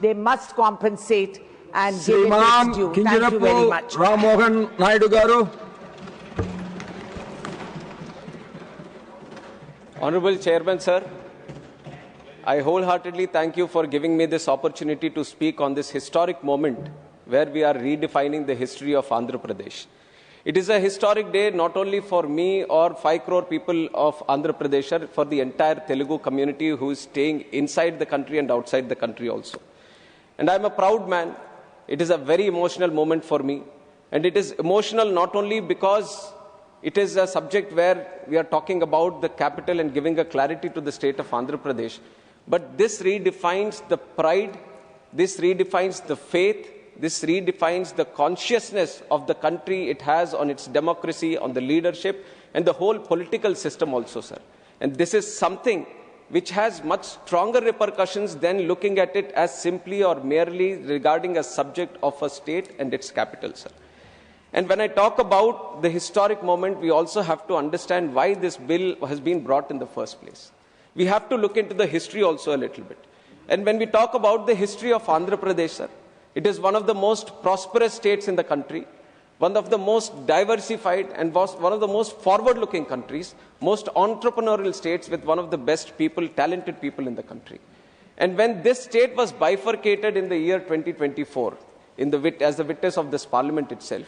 They must compensate and give it Shriman its due. Thank you very Kinjarapu much. Mohan Naidu garu. Honorable Chairman, sir, I wholeheartedly thank you for giving me this opportunity to speak on this historic moment where we are redefining the history of Andhra Pradesh. It is a historic day not only for me or 5 crore people of Andhra Pradesh, but for the entire Telugu community who is staying inside the country and outside the country also. And I am a proud man. It is a very emotional moment for me. And it is emotional not only because it is a subject where we are talking about the capital and giving a clarity to the state of Andhra Pradesh, but this redefines the pride, this redefines the faith, this redefines the consciousness of the country it has on its democracy, on the leadership, and the whole political system also, sir. And this is something which has much stronger repercussions than looking at it as simply or merely regarding a subject of a state and its capital, sir. And when I talk about the historic moment, we also have to understand why this bill has been brought in the first place. We have to look into the history also a little bit. And when we talk about the history of Andhra Pradesh, sir, it is one of the most prosperous states in the country, one of the most diversified and one of the most forward-looking countries, most entrepreneurial states with one of the best people, talented people in the country. And when this state was bifurcated in the year 2024, as the witness of this parliament itself,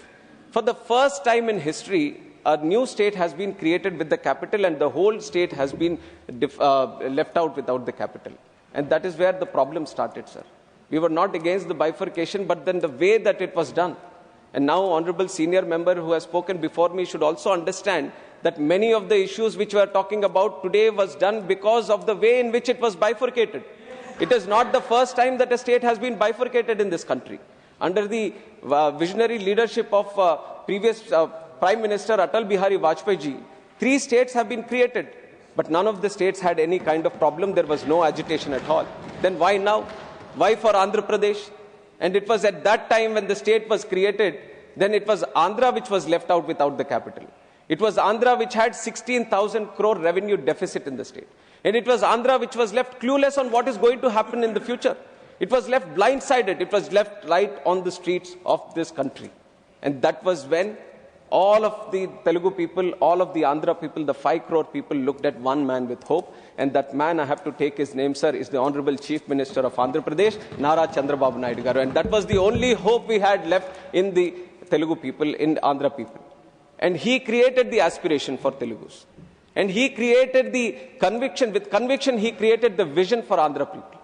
for the first time in history, a new state has been created with the capital and the whole state has been left out without the capital. And that is where the problem started, sir. We were not against the bifurcation, but then the way that it was done. And now, honorable senior member who has spoken before me should also understand that many of the issues which we are talking about today was done because of the way in which it was bifurcated. It is not the first time that a state has been bifurcated in this country. Under the visionary leadership of previous Prime Minister Atal Bihari Vajpayee ji, 3 states have been created, but none of the states had any kind of problem. There was no agitation at all. Then why now? Why for Andhra Pradesh? And it was at that time when the state was created, then it was Andhra which was left out without the capital. It was Andhra which had 16,000 crore revenue deficit in the state. And it was Andhra which was left clueless on what is going to happen in the future. It was left blindsided. It was left right on the streets of this country. And that was when all of the Telugu people, all of the Andhra people, the 5 crore people looked at one man with hope. And that man, I have to take his name, sir, is the Honorable Chief Minister of Andhra Pradesh, Nara Chandrababu Naidu garu. And that was the only hope we had left in the Telugu people, in Andhra people. And he created the aspiration for Telugus. And he created the conviction. With conviction, he created the vision for Andhra people.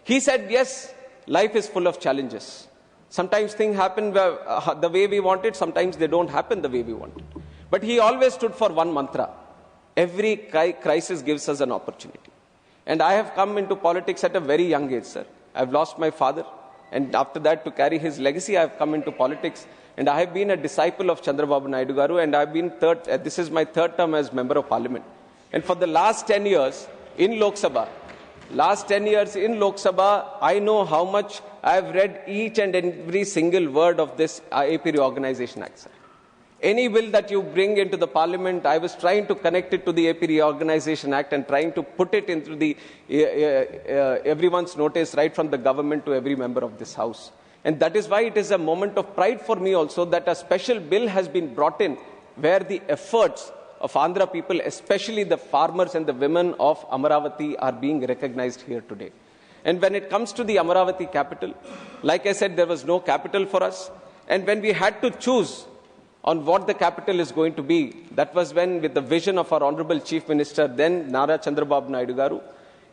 He said, yes, life is full of challenges. Sometimes things happen the way we want it. Sometimes they don't happen the way we want it. But he always stood for one mantra. Every crisis gives us an opportunity. And I have come into politics at a very young age, sir. I've lost my father. And after that, to carry his legacy, I have come into politics. And I have been a disciple of Chandrababu Naidu garu. And I've been this is my 3rd term as Member of Parliament. And for the last 10 years in Lok Sabha, I know how much I have read each and every single word of this AP Reorganization Act, sir. Any bill that you bring into the parliament, I was trying to connect it to the AP Reorganization Act and trying to put it into the everyone's notice, right from the government to every member of this house. And that is why it is a moment of pride for me also that a special bill has been brought in where the efforts of Andhra people, especially the farmers and the women of Amaravati, are being recognized here today. And when it comes to the Amaravati capital, like I said, there was no capital for us. And when we had to choose on what the capital is going to be, that was when, with the vision of our Honorable Chief Minister, then Nara Chandrababu Naidu garu,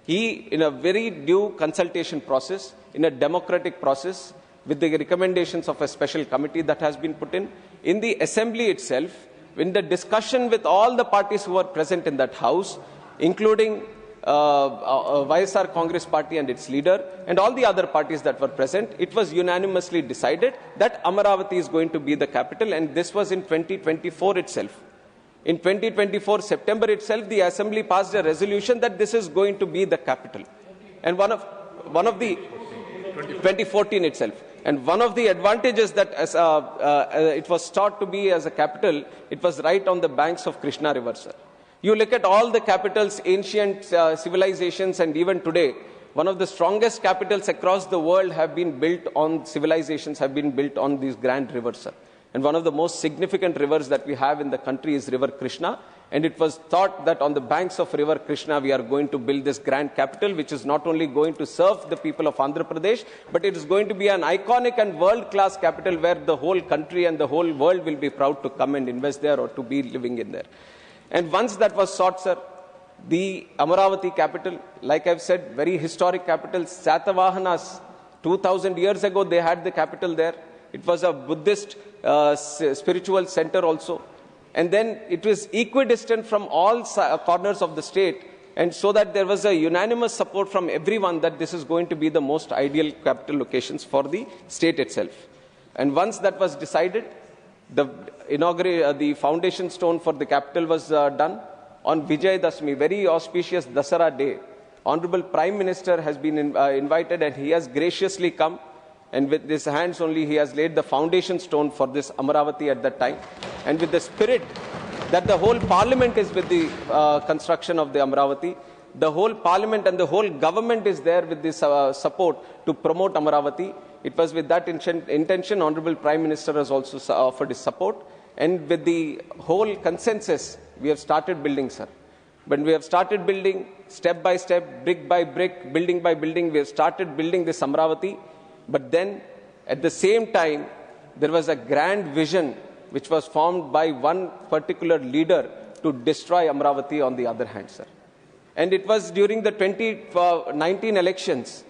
he, in a very due consultation process, in a democratic process, with the recommendations of a special committee that has been put in the assembly itself, in the discussion with all the parties who were present in that house, including YSR Congress Party and its leader, and all the other parties that were present, it was unanimously decided that Amaravati is going to be the capital, and this was in 2024 itself. In 2024 September itself, the Assembly passed a resolution that this is going to be the capital. And one of the 2014 itself. And one of the advantages that it was thought to be as a capital, it was right on the banks of Krishna River, sir. You look at all the capitals, ancient civilizations, and even today, one of the strongest capitals across the world have been built on, civilizations have been built on these grand rivers, sir. And one of the most significant rivers that we have in the country is River Krishna. And it was thought that on the banks of River Krishna, we are going to build this grand capital, which is not only going to serve the people of Andhra Pradesh, but it is going to be an iconic and world-class capital where the whole country and the whole world will be proud to come and invest there or to be living in there. And once that was sought, sir, the Amaravati capital, like I've said, very historic capital. Satavahanas, 2000 years ago, they had the capital there. It was a Buddhist spiritual center also. And then it was equidistant from all corners of the state. And so that there was a unanimous support from everyone that this is going to be the most ideal capital locations for the state itself. And once that was decided, the foundation stone for the capital was done. On Vijay Dashmi, very auspicious Dasara day, Honorable Prime Minister has been invited, and he has graciously come. And with his hands only, he has laid the foundation stone for this Amaravati at that time. And with the spirit that the whole parliament is with the construction of the Amaravati, the whole parliament and the whole government is there with this support to promote Amaravati. It was with that intention, Honorable Prime Minister has also offered his support. And with the whole consensus, we have started building, sir. But we have started building step by step, brick by brick, building by building. We have started building this Amaravati. But then, at the same time, there was a grand vision which was formed by one particular leader to destroy Amaravati on the other hand, sir. And it was during the 2019 elections.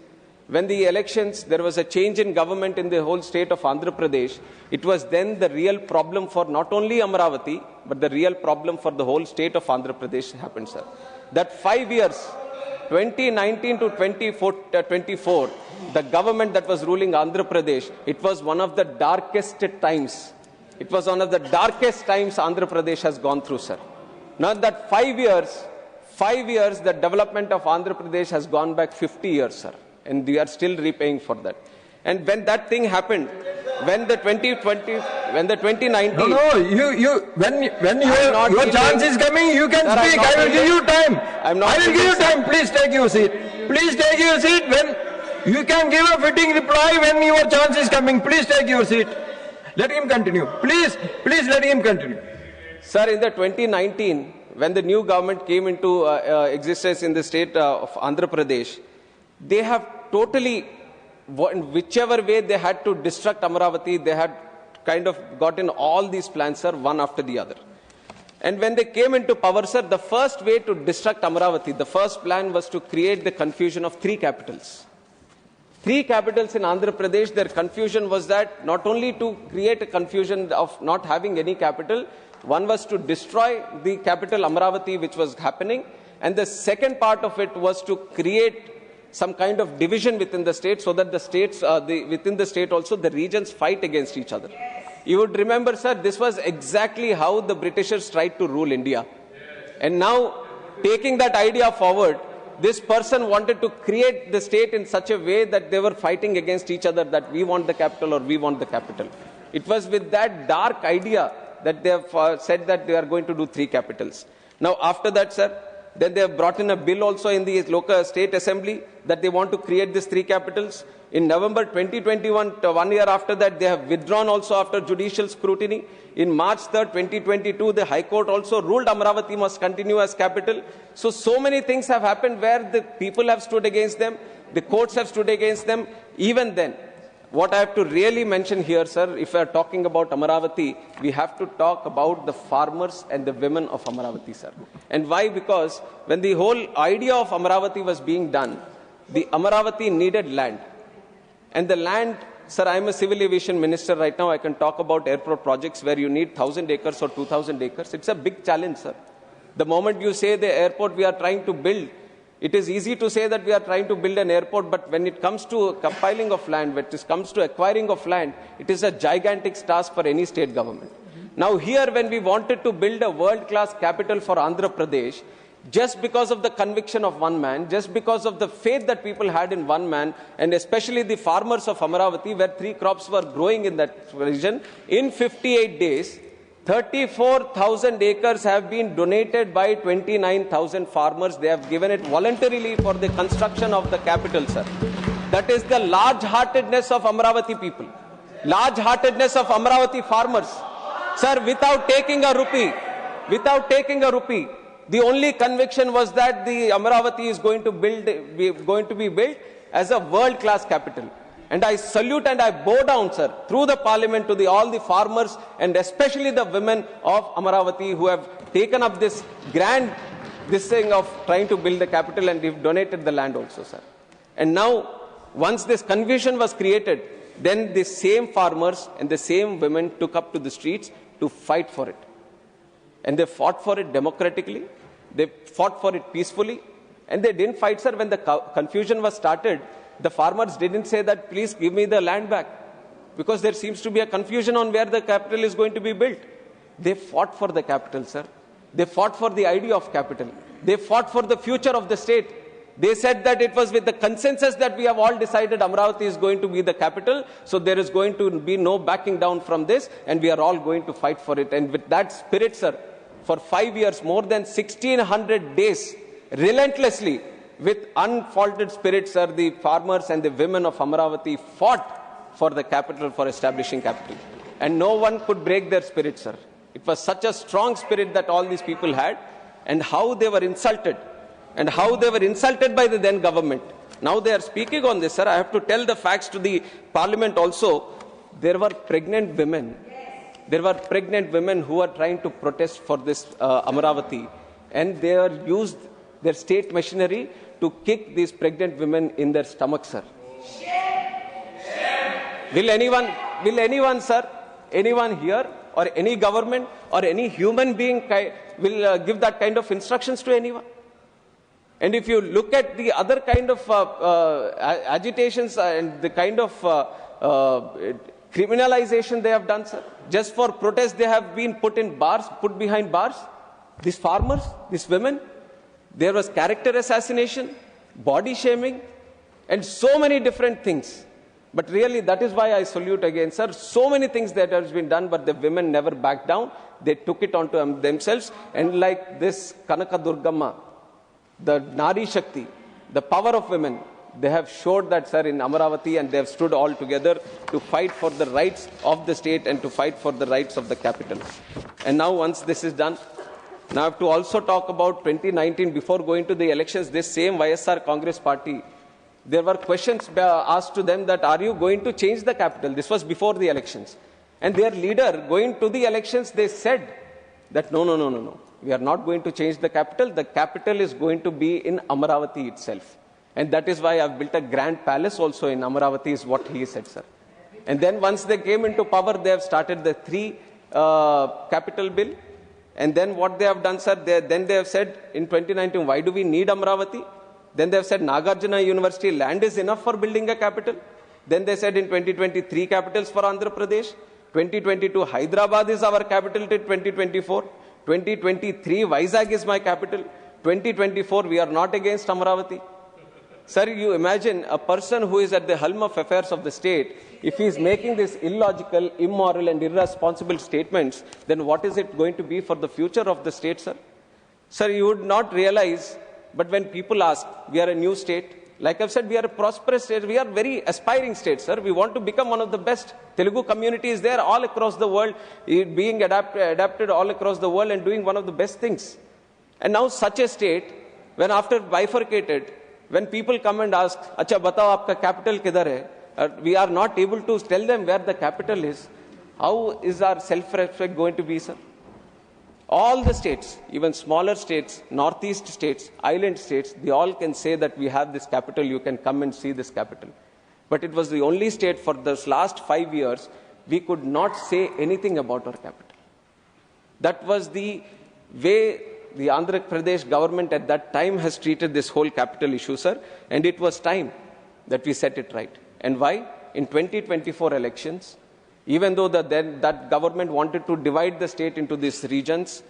When the elections, there was a change in government in the whole state of Andhra Pradesh. It was then the real problem for not only Amaravati, but the real problem for the whole state of Andhra Pradesh happened, sir. That 5 years, 2019 to 2024, the government that was ruling Andhra Pradesh, it was one of the darkest times. It was one of the darkest times Andhra Pradesh has gone through, sir. Now that 5 years, the development of Andhra Pradesh has gone back 50 years, sir. And we are still repaying for that. And when that thing happened, when the 2019... When your chance is coming, you can speak. I will give you time. I will give you time. Please take your seat. Please take your seat. When you can give a fitting reply when your chance is coming. Please take your seat. Let him continue. Please let him continue. Sir, in the 2019, when the new government came into existence in the state of Andhra Pradesh, they have totally, whichever way they had to destruct Amaravati, they had kind of gotten all these plans, sir, one after the other. And when they came into power, sir, the first way to destruct Amaravati, the first plan was to create the confusion of 3 capitals. 3 capitals in Andhra Pradesh, their confusion was that not only to create a confusion of not having any capital, one was to destroy the capital Amaravati, which was happening. And the second part of it was to create some kind of division within the state so that the states, within the state also, the regions fight against each other. You would remember, sir, this was exactly how the Britishers tried to rule India. And now, taking that idea forward, this person wanted to create the state in such a way that they were fighting against each other, that we want the capital or we want the capital. It was with that dark idea that they have said that they are going to do 3 capitals. Now, after that, sir, then they have brought in a bill also in the local state assembly that they want to create these 3 capitals. In November 2021, 1 year after that, they have withdrawn also after judicial scrutiny. In March 3rd, 2022, the High Court also ruled Amaravati must continue as capital. So many things have happened where the people have stood against them, the courts have stood against them. Even then, what I have to really mention here, sir, if we are talking about Amaravati, we have to talk about the farmers and the women of Amaravati, sir. And why? Because when the whole idea of Amaravati was being done, the Amaravati needed land. And the land, sir, I am a civil aviation minister right now. I can talk about airport projects where you need 1,000 acres or 2,000 acres. It's a big challenge, sir. The moment you say the airport we are trying to build, it is easy to say that we are trying to build an airport, but when it comes to compiling of land, when it comes to acquiring of land, it is a gigantic task for any state government. Now here, when we wanted to build a world-class capital for Andhra Pradesh, just because of the conviction of one man, just because of the faith that people had in one man, and especially the farmers of Amaravati, where 3 crops were growing in that region, in 58 days, 34,000 acres have been donated by 29,000 farmers. They have given it voluntarily for the construction of the capital, sir. That is the large-heartedness of Amaravati people. Large-heartedness of Amaravati farmers. Sir, without taking a rupee, the only conviction was that the Amaravati is going to be built as a world-class capital. And I salute and I bow down, sir, through the parliament to all the farmers and especially the women of Amaravati who have taken up this thing of trying to build the capital, and they've donated the land also, sir. And now, once this confusion was created, then the same farmers and the same women took up to the streets to fight for it. And they fought for it democratically. They fought for it peacefully. And they didn't fight, sir, when the confusion was started. The farmers didn't say that, please give me the land back, because there seems to be a confusion on where the capital is going to be built. They fought for the capital, sir. They fought for the idea of capital. They fought for the future of the state. They said that it was with the consensus that we have all decided Amaravati is going to be the capital, so there is going to be no backing down from this, and we are all going to fight for it. And with that spirit, sir, for 5 years, more than 1,600 days, relentlessly, with unfaltered spirit, sir, the farmers and the women of Amaravati fought for the capital, for establishing capital. And no one could break their spirit, sir. It was such a strong spirit that all these people had, and how they were insulted, and how they were insulted by the then government. Now they are speaking on this, sir. I have to tell the facts to the parliament also. There were pregnant women. There were pregnant women who are trying to protest for this Amaravati, and they are used their state machinery to kick these pregnant women in their stomach, sir. Will anyone, sir, anyone here, or any government, or any human being will give that kind of instructions to anyone? And if you look at the other kind of agitations and the kind of criminalization they have done, sir, just for protest they have been put behind bars. These farmers, these women, there was character assassination, body shaming, and so many different things. But really, that is why I salute again, sir. So many things that has been done, but the women never backed down. They took it onto themselves. And like this Kanaka Durgamma, the Nari Shakti, the power of women, they have showed that, sir, in Amaravati, and they have stood all together to fight for the rights of the state and to fight for the rights of the capital. And now, once this is done, now I have to also talk about 2019. Before going to the elections, this same YSR Congress party, there were questions asked to them that, are you going to change the capital? This was before the elections. And their leader, going to the elections, they said that, no. We are not going to change the capital. The capital is going to be in Amaravati itself. And that is why I have built a grand palace also in Amaravati, is what he said, sir. And then once they came into power, they have started the 3 capital bill. And then what they have done, sir, then they have said in 2019, why do we need Amaravati? Then they have said Nagarjuna University land is enough for building a capital. Then they said in 2023 capitals for Andhra Pradesh. 2022 Hyderabad is our capital till 2024. 2023 Vizag is my capital. 2024 we are not against Amaravati. Sir, you imagine a person who is at the helm of affairs of the state, if he is making these illogical, immoral and irresponsible statements, then what is it going to be for the future of the state, sir? Sir, you would not realize, but when people ask, we are a new state, like I've said, we are a prosperous state, we are very aspiring state, sir. We want to become one of the best. Telugu community is there all across the world, being adapted all across the world and doing one of the best things. And now such a state, when after bifurcated, when people come and ask, Acha, batao, aapka capital kidhar hai? We are not able to tell them where the capital is. How is our self-respect going to be, sir? All the states, even smaller states, northeast states, island states, they all can say that we have this capital, you can come and see this capital. But it was the only state for this last 5 years, we could not say anything about our capital. That was the way the Andhra Pradesh government at that time has treated this whole capital issue, sir. And it was time that we set it right. And why? In 2024 elections, even though that government wanted to divide the state into these regions,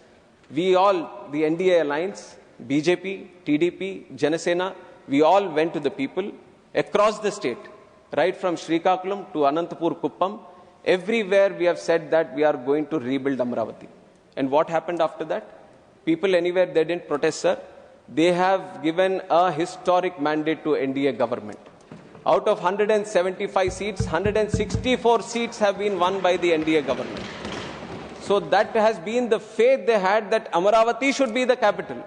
we all, the NDA alliance, BJP, TDP, Janasena, we all went to the people across the state, right from Srikakulam to Anantapur Kuppam, Everywhere we have said that we are going to rebuild Amaravati. And what happened after that? People anywhere, they didn't protest, sir. They have given a historic mandate to NDA government. Out of 175 seats, 164 seats have been won by the NDA government. So that has been the faith they had that Amaravati should be the capital.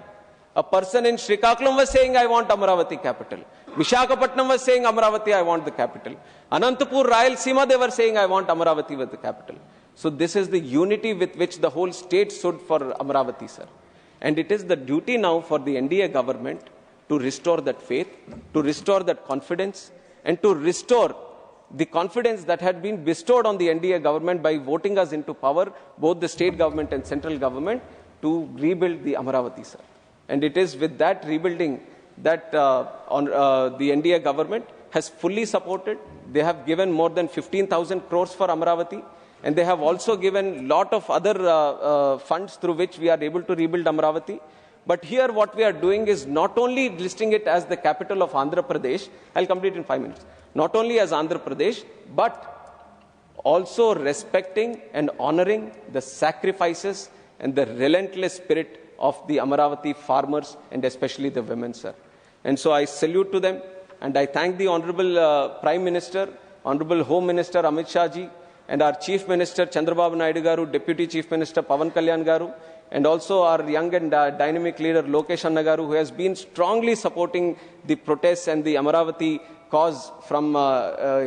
A person in Srikakulam was saying, I want Amaravati capital. Visakhapatnam was saying, Amaravati, I want the capital. Anantapur, Rayalaseema, they were saying, I want Amaravati with the capital. So this is the unity with which the whole state stood for Amaravati, sir. And it is the duty now for the NDA government to restore that faith, to restore that confidence, and to restore the confidence that had been bestowed on the NDA government by voting us into power, both the state government and central government, to rebuild the Amaravati, sir. And it is with that rebuilding that the NDA government has fully supported. They have given more than 15,000 crores for Amaravati. And they have also given lot of other funds through which we are able to rebuild Amaravati. But here what we are doing is not only listing it as the capital of Andhra Pradesh, I'll complete in 5 minutes, not only as Andhra Pradesh, but also respecting and honoring the sacrifices and the relentless spirit of the Amaravati farmers and especially the women, sir. And so I salute to them and I thank the Honorable Prime Minister, Honorable Home Minister Amit Shah ji, and our Chief Minister Chandrababu Naidu garu, Deputy Chief Minister Pawan Kalyan garu, and also our young and dynamic leader Lokesh Anna garu, who has been strongly supporting the protests and the Amaravati cause from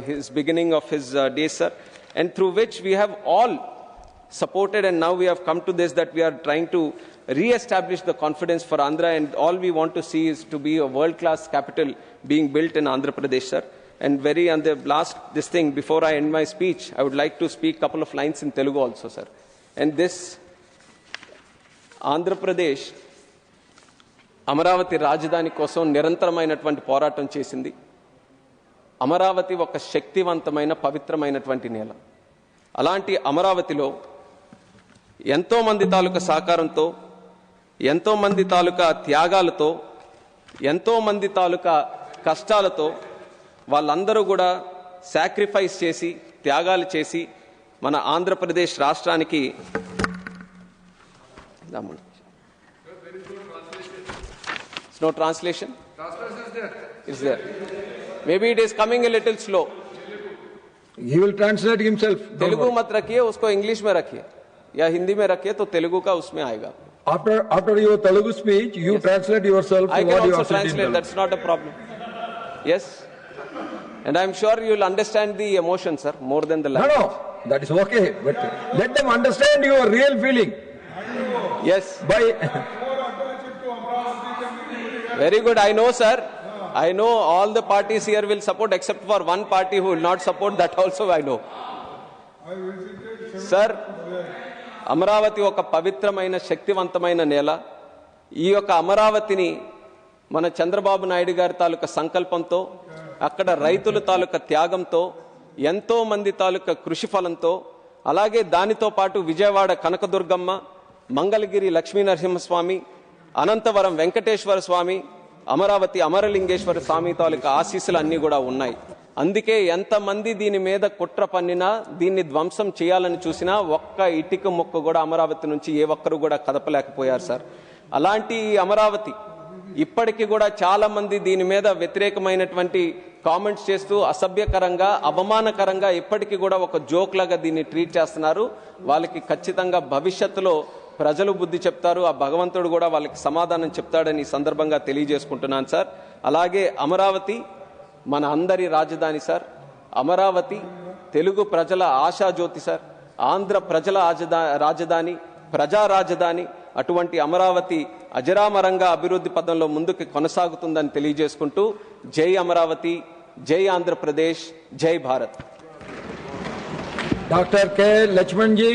his beginning of his days, sir, and through which we have all supported, and now we have come to this that we are trying to re-establish the confidence for Andhra, and all we want to see is to be a world-class capital being built in Andhra Pradesh, sir. And very on the last, this thing, before I end my speech, I would like to speak a couple of lines in Telugu also, sir. And this, Andhra Pradesh, Amaravati Rajdhani kosam nirantaramainatvanti poratam chesindi. Amaravati oka shaktivantamaina pavitramainatvanti nela. Alanti Amaravatilo, ఎంతో మంది తాలూకా సహకారంతో, ఎంతో మంది తాలూకా త్యాగాలతో, ఎంతో మంది తాలూకా కష్టాలతో వాళ్ళందరూ కూడా సాక్రిఫైస్ చేసి, త్యాగాలు చేసి మన ఆంధ్రప్రదేశ్ రాష్ట్రానికి no translation? Is there? Maybe it is coming a little slow. He will translate himself. Telugu मत रखिए, उसको इंग्लिश में रखिए या हिंदी में रखिए तो तेलुगु का उसमें आएगा. After your Telugu speech, you translate yourself. I can also translate. That's not a problem. Yes, and I'm sure you'll understand the emotion, sir, more than the language. No, that is okay. But let them understand your real feeling. Yes. By very good. I know, sir. I know all the parties here will support, except for one party who will not support. That also I know. Sir, Amaravati ఒక పవిత్రమైన శక్తివంతమైన నేల. ఈ యొక్క అమరావతిని మన చంద్రబాబు నాయుడు గారి తాలూకా సంకల్పంతో, అక్కడ రైతుల తాలూకా త్యాగంతో, ఎంతో మంది తాలూకా కృషి ఫలంతో, అలాగే దానితో పాటు విజయవాడ కనకదుర్గమ్మ, మంగళగిరి లక్ష్మీనరసింహస్వామి, అనంతవరం వెంకటేశ్వర స్వామి, అమరావతి అమరలింగేశ్వర స్వామి తాలూకా ఆశీస్సులు అన్నీ కూడా ఉన్నాయి. అందుకే ఎంతమంది దీని మీద కుట్ర పన్నినా, దీన్ని ధ్వంసం చేయాలని చూసినా ఒక్క ఇటుక ముక్క కూడా అమరావతి నుంచి ఏ ఒక్కరు కూడా కదపలేకపోయారు, సార్. అలాంటి అమరావతి ఇప్పటికీ కూడా చాలా మంది దీని మీద వ్యతిరేకమైనటువంటి కామెంట్స్ చేస్తూ అసభ్యకరంగా, అవమానకరంగా ఇప్పటికీ కూడా ఒక జోక్ లాగా దీన్ని ట్రీట్ చేస్తున్నారు. వాళ్ళకి ఖచ్చితంగా భవిష్యత్తులో ప్రజలు బుద్ధి చెప్తారు. ఆ భగవంతుడు కూడా వాళ్ళకి సమాధానం చెప్తాడని ఈ సందర్భంగా తెలియజేసుకుంటున్నాను, సార్. అలాగే అమరావతి మన అందరి రాజధాని, సార్. అమరావతి తెలుగు ప్రజల ఆశాజ్యోతి, సార్. ఆంధ్ర ప్రజల రాజధాని, ప్రజా రాజధాని. అటువంటి అమరావతి అజరామరంగా అభివృద్ధి పదంలో ముందుకు కొనసాగుతుందని తెలియజేసుకుంటూ జై అమరావతి, జై ఆంధ్రప్రదేశ్, జై Bharat. Doctor K Laxman G.